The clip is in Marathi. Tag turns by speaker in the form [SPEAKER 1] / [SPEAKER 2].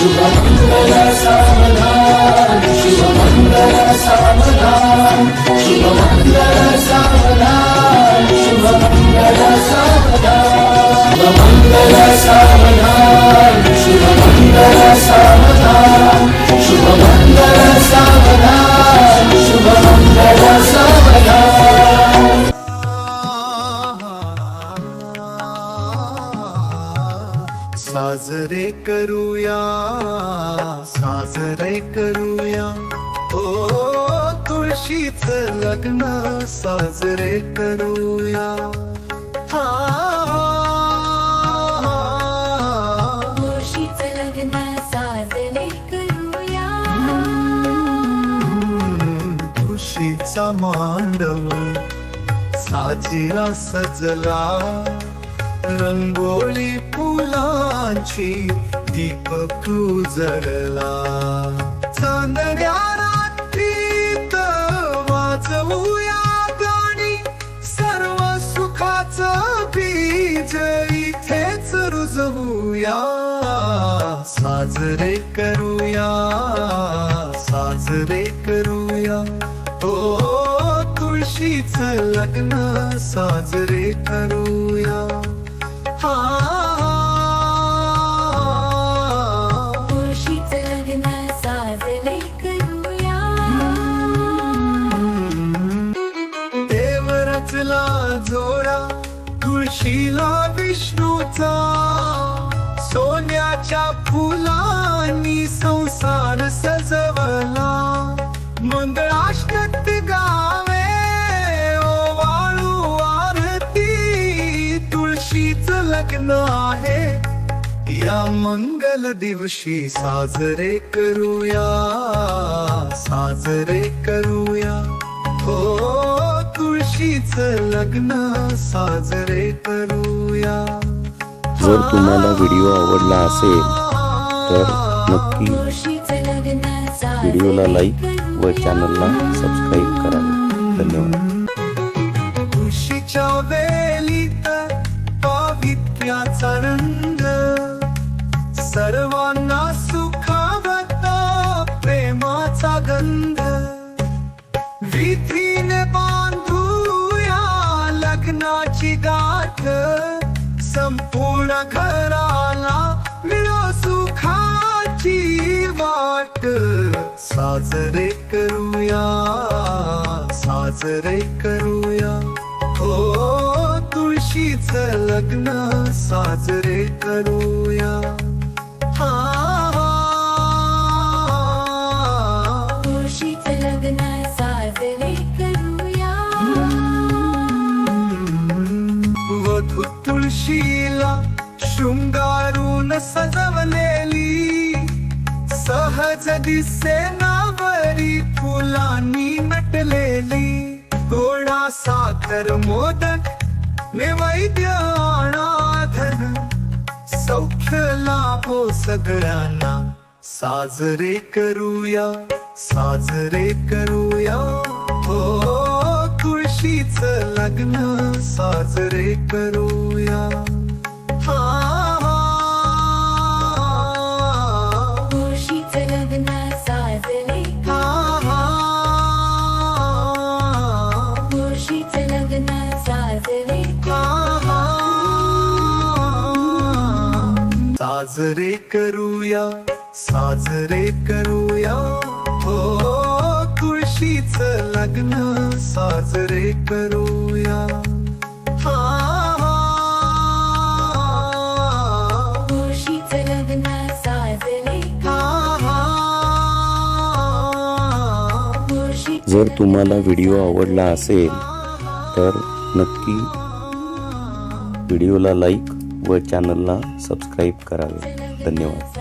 [SPEAKER 1] शुभमंगल सावधान, शुभमंगल सावधान, शुभमंगल सावधान, शुभमंगल सावधान, शुभमंगल सावधान, शुभमंगल सावधान, शुभमंगल सावधान, शुभमंगल सावधान।
[SPEAKER 2] साजरे करूया, साजरे करूया, ओ तुळशीचं लग्न साजरे करूया।
[SPEAKER 3] तुळशीचं लग्न साजरे करूया।
[SPEAKER 2] तुळशीचा मांडव साजिरा सजला, रंगोळी फुलांची दीपक उजळला। चांदण्या रात्रीत वाजवूया गाणी, सर्व सुखाचं बीज इथेच रुजवूया। साजरे करूया, साजरे करूया, ओ तुळशीचं लग्न साजरे करूया।
[SPEAKER 3] तुळशीचं लग्न साजरे करूया।
[SPEAKER 2] देव रचला जोडा तुळशीला विष्णूचा, सोन्याच्या फुलांनी संसार सजवला। मंगळाष्टक गावे ओवाळू आरती, तुळशीचं लग्न आहे या मंगल दिवशी साजरे करूया, साजरे करूया, हो तुळशीचं लग्न साजरे करूया।
[SPEAKER 4] जर तुम्हाला व्हिडिओ आवडला असेल तर नक्की
[SPEAKER 3] तुळशीचं लग्न
[SPEAKER 4] व्हिडिओला लाईक व चॅनलला सबस्क्राईब करावे। धन्यवाद।
[SPEAKER 2] तुळशीच्या वेलीत पावित्र्याचा रंग, सर्वांना सुखावता प्रेमाचा गंध। विधीने बांधूया लग्नाची गाठ, संपूर्ण घराला मिळो सुखाची वाट। साजरे करूया, साजरे करूया, हो तुळशीचं लग्न साजरे करूया।
[SPEAKER 3] तुळशीचं लग्न साजरे करूया।
[SPEAKER 2] वधू तुळशीला शृंगारून सजवलेली, सहज दिसे नावरी फुलांनी नटलेली। गोडा साखर मोदक नैवेद्य अनाधन, सौख्य लाभो सगळ्यांना। साजरे करूया, साजरे करूया, हो तुळशीचं लग्न साजरे करूया।
[SPEAKER 3] तुळशीचं लग्न साजरे तुळशीचं लग्न साजरे
[SPEAKER 2] साजरे करूया, साजरे करूया, हो तुळशीचं लग्न साजरे करूया।
[SPEAKER 3] तुळशीचं लग्न साजरे
[SPEAKER 4] जर तुम्हाला व्हिडिओ आवडला असेल तर नक्की व्हिडिओला लाईक व चॅनलला सबस्क्राईब करावे। धन्यवाद।